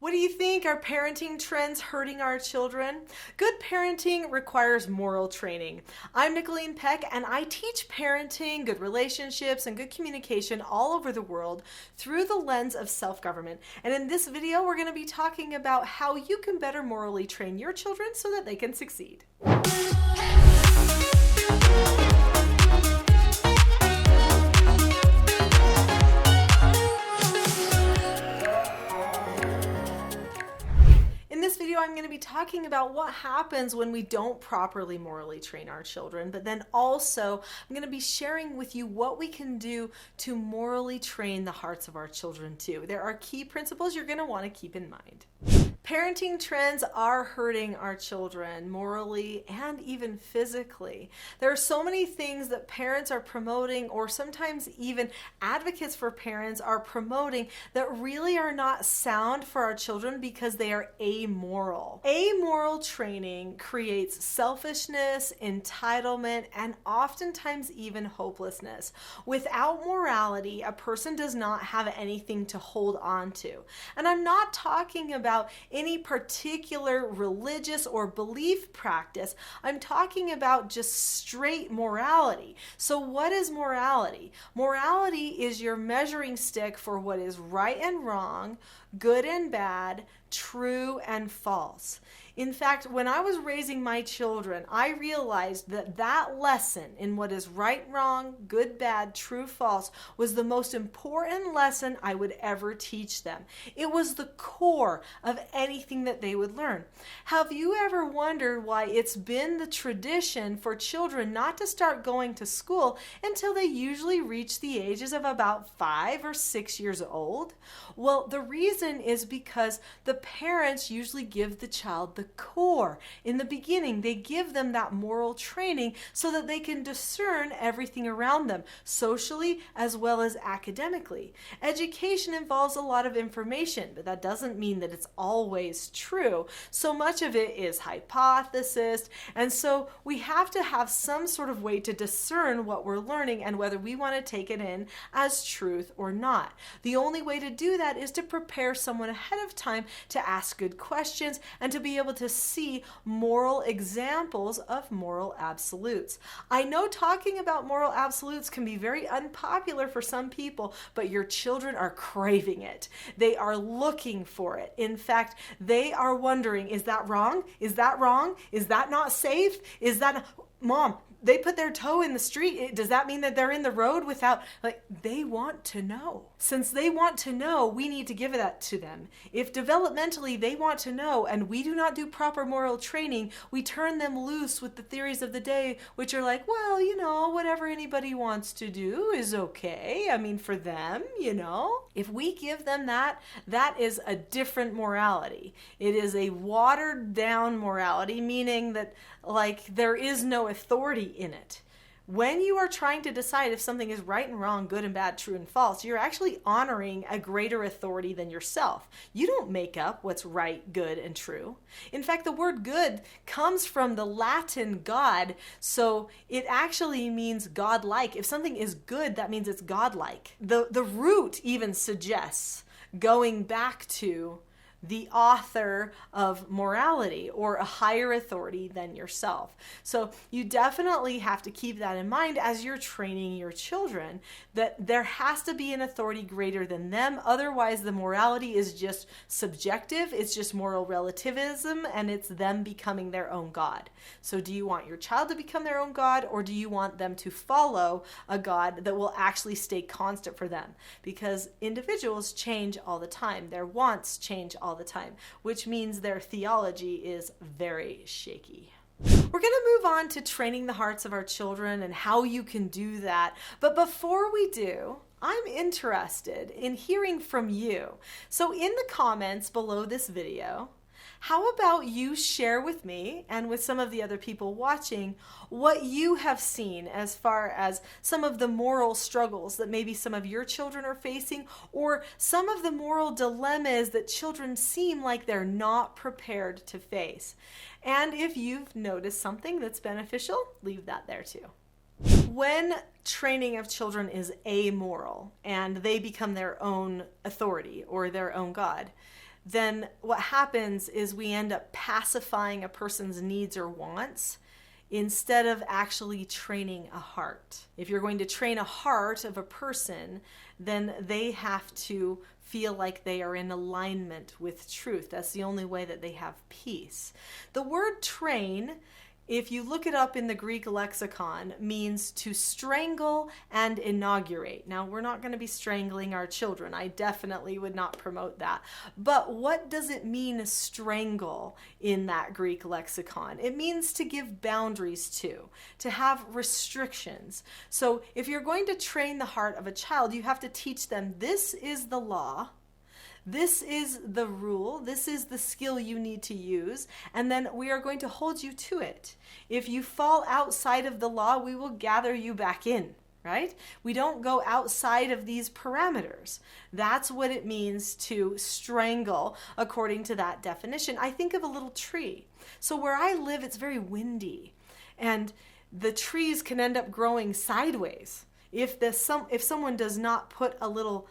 What do you think? Are parenting trends hurting our children? Good parenting requires moral training. I'm Nicholeen Peck, and I teach parenting, good relationships, and good communication all over the world through the lens of self-government. And in this video, we're going to be talking about how you can better morally train your children so that they can succeed. In this video, I'm going to be talking about what happens when we don't properly morally train our children, but then also I'm going to be sharing with you what we can do to morally train the hearts of our children too. There are key principles you're going to want to keep in mind. Parenting trends are hurting our children morally and even physically. There are so many things that parents are promoting, or sometimes even advocates for parents are promoting, that really are not sound for our children because they are amoral. Amoral training creates selfishness, entitlement, and oftentimes even hopelessness. Without morality, a person does not have anything to hold on to. And I'm not talking about any particular religious or belief practice. I'm talking about just straight morality. So what is morality? Morality is your measuring stick for what is right and wrong, good and bad, true and false. In fact, when I was raising my children, I realized that that lesson in what is right, wrong, good, bad, true, false was the most important lesson I would ever teach them. It was the core of anything that they would learn. Have you ever wondered why it's been the tradition for children not to start going to school until they usually reach the ages of about 5 or 6 years old? Well, the reason is because the parents usually give the child the core. In the beginning, they give them that moral training so that they can discern everything around them, socially as well as academically. Education involves a lot of information, but that doesn't mean that it's always true. So much of it is hypothesis, and so we have to have some sort of way to discern what we're learning and whether we want to take it in as truth or not. The only way to do that is to prepare someone ahead of time to ask good questions and to be able to see moral examples of moral absolutes. I know talking about moral absolutes can be very unpopular for some people, but your children are craving it. They are looking for it. In fact, they are wondering, is that wrong? Is that wrong? Is that not safe? Is that... Mom, they put their toe in the street. Does that mean that they're in the road without, they want to know. Since they want to know, we need to give that to them. If developmentally they want to know and we do not do proper moral training, we turn them loose with the theories of the day, which are like, well, whatever anybody wants to do is okay. I mean, for them, If we give them that, that is a different morality. It is a watered down morality, meaning that there is no authority in it. When you are trying to decide if something is right and wrong, good and bad, true and false, you're actually honoring a greater authority than yourself. You don't make up what's right, good, and true. In fact, the word good comes from the Latin God, so it actually means godlike. If something is good, that means it's godlike. The root even suggests going back to the author of morality, or a higher authority than yourself. So you definitely have to keep that in mind as you're training your children, that there has to be an authority greater than them. Otherwise, the morality is just subjective. It's just moral relativism, and it's them becoming their own God. So do you want your child to become their own God, or do you want them to follow a God that will actually stay constant for them? Because individuals change all the time. Their wants change all the time, which means their theology is very shaky. We're going to move on to training the hearts of our children and how you can do that. But before we do, I'm interested in hearing from you. So in the comments below this video, how about you share with me and with some of the other people watching what you have seen as far as some of the moral struggles that maybe some of your children are facing, or some of the moral dilemmas that children seem like they're not prepared to face. And if you've noticed something that's beneficial, leave that there too. When training of children is amoral and they become their own authority or their own God, then what happens is we end up pacifying a person's needs or wants instead of actually training a heart. If you're going to train a heart of a person, then they have to feel like they are in alignment with truth. That's the only way that they have peace. The word train, if you look it up in the Greek lexicon, means to strangle and inaugurate. Now, we're not going to be strangling our children. I definitely would not promote that. But what does it mean, strangle, in that Greek lexicon? It means to give boundaries to have restrictions. So if you're going to train the heart of a child, you have to teach them this is the law. This is the rule. This is the skill you need to use. And then we are going to hold you to it. If you fall outside of the law, we will gather you back in, right? We don't go outside of these parameters. That's what it means to strangle according to that definition. I think of a little tree. So where I live, it's very windy, and the trees can end up growing sideways. If someone does not put a little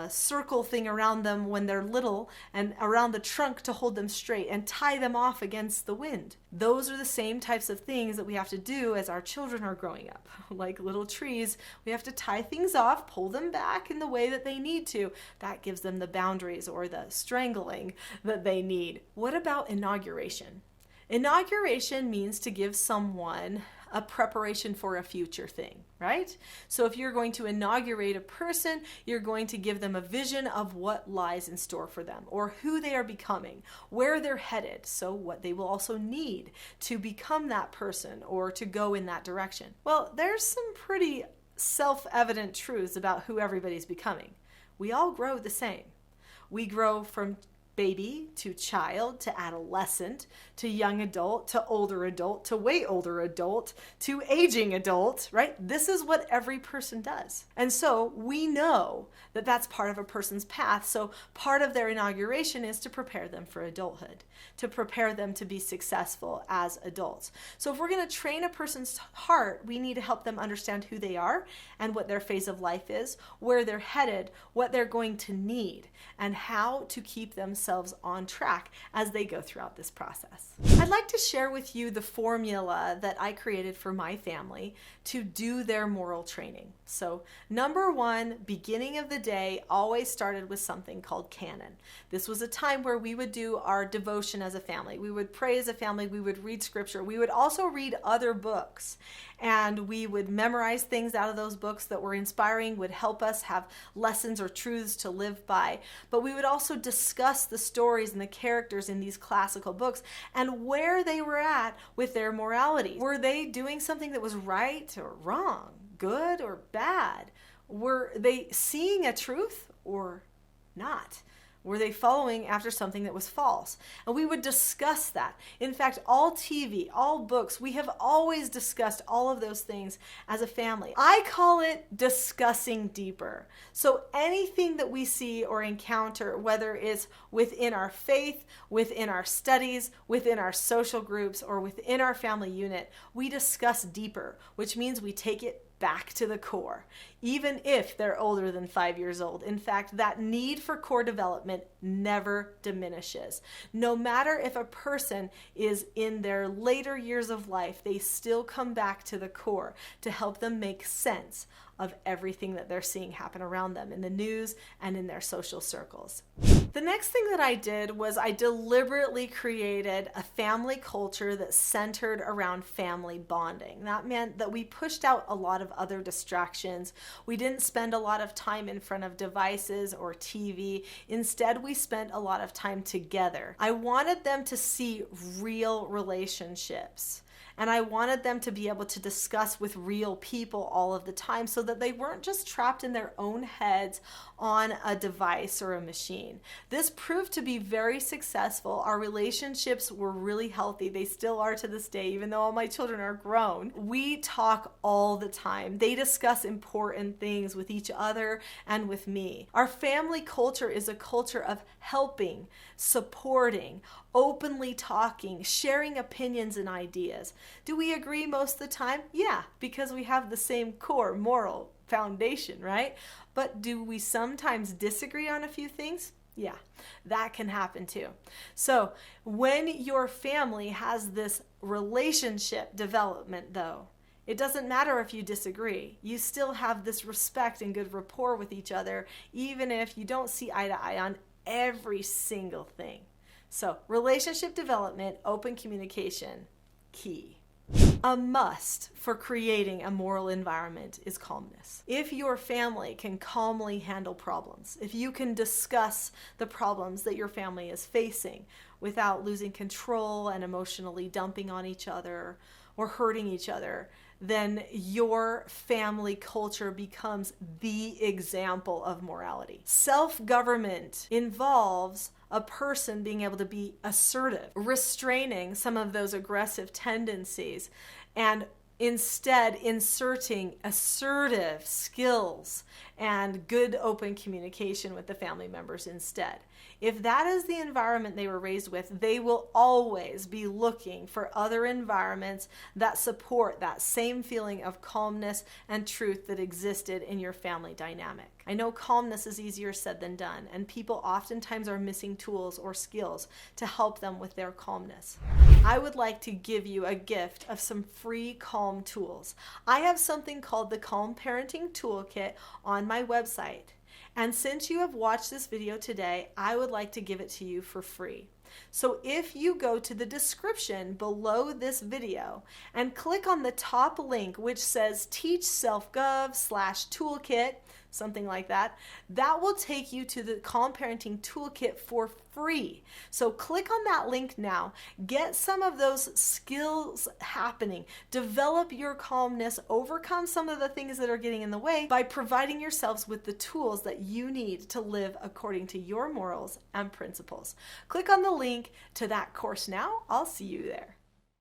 circle thing around them when they're little and around the trunk to hold them straight and tie them off against the wind. Those are the same types of things that we have to do as our children are growing up. Like little trees, we have to tie things off, pull them back in the way that they need to. That gives them the boundaries or the strangling that they need. What about inauguration? Inauguration means to give someone a preparation for a future thing, right? So if you're going to inaugurate a person, you're going to give them a vision of what lies in store for them, or who they are becoming, where they're headed, so what they will also need to become that person or to go in that direction. Well, there's some pretty self-evident truths about who everybody's becoming. We all grow the same. We grow from baby to child to adolescent to young adult to older adult to way older adult to aging adult, right? This is what every person does. And so we know that that's part of a person's path. So part of their inauguration is to prepare them for adulthood, to prepare them to be successful as adults. So if we're going to train a person's heart, we need to help them understand who they are and what their phase of life is, where they're headed, what they're going to need, and how to keep themselves on track as they go throughout this process. I'd like to share with you the formula that I created for my family to do their moral training. So number one, beginning of the day always started with something called canon. This was a time where we would do our devotion as a family. We would pray as a family. We would read scripture. We would also read other books, and we would memorize things out of those books that were inspiring, would help us have lessons or truths to live by. But we would also discuss the stories and the characters in these classical books and where they were at with their morality. Were they doing something that was right or wrong, good or bad? Were they seeing a truth or not? Were they following after something that was false? And we would discuss that. In fact, all TV, all books, we have always discussed all of those things as a family. I call it discussing deeper. So anything that we see or encounter, whether it's within our faith, within our studies, within our social groups, or within our family unit, we discuss deeper, which means we take it back to the core, even if they're older than 5 years old. In fact, that need for core development never diminishes. No matter if a person is in their later years of life, they still come back to the core to help them make sense of everything that they're seeing happen around them in the news and in their social circles. The next thing that I did was I deliberately created a family culture that centered around family bonding. That meant that we pushed out a lot of other distractions. We didn't spend a lot of time in front of devices or TV. Instead, we spent a lot of time together. I wanted them to see real relationships. And I wanted them to be able to discuss with real people all of the time so that they weren't just trapped in their own heads on a device or a machine. This proved to be very successful. Our relationships were really healthy. They still are to this day, even though all my children are grown. We talk all the time. They discuss important things with each other and with me. Our family culture is a culture of helping, supporting, openly talking, sharing opinions and ideas. Do we agree most of the time? Yeah, because we have the same core moral foundation, right? But do we sometimes disagree on a few things? Yeah, that can happen too. So when your family has this relationship development, though, it doesn't matter if you disagree. You still have this respect and good rapport with each other, even if you don't see eye to eye on every single thing. So relationship development, open communication, key. A must for creating a moral environment is calmness. If your family can calmly handle problems, if you can discuss the problems that your family is facing without losing control and emotionally dumping on each other or hurting each other, then your family culture becomes the example of morality. Self-government involves a person being able to be assertive, restraining some of those aggressive tendencies, and instead inserting assertive skills and good open communication with the family members instead. If that is the environment they were raised with, they will always be looking for other environments that support that same feeling of calmness and truth that existed in your family dynamic. I know calmness is easier said than done, and people oftentimes are missing tools or skills to help them with their calmness. I would like to give you a gift of some free calm tools. I have something called the Calm Parenting Toolkit on my website. And since you have watched this video today, I would like to give it to you for free. So if you go to the description below this video and click on the top link which says Teach Self-Gov/toolkit, something like that, that will take you to the Calm Parenting Toolkit for free. So click on that link now, get some of those skills happening, develop your calmness, overcome some of the things that are getting in the way by providing yourselves with the tools that you need to live according to your morals and principles. Click on the link to that course now. I'll see you there.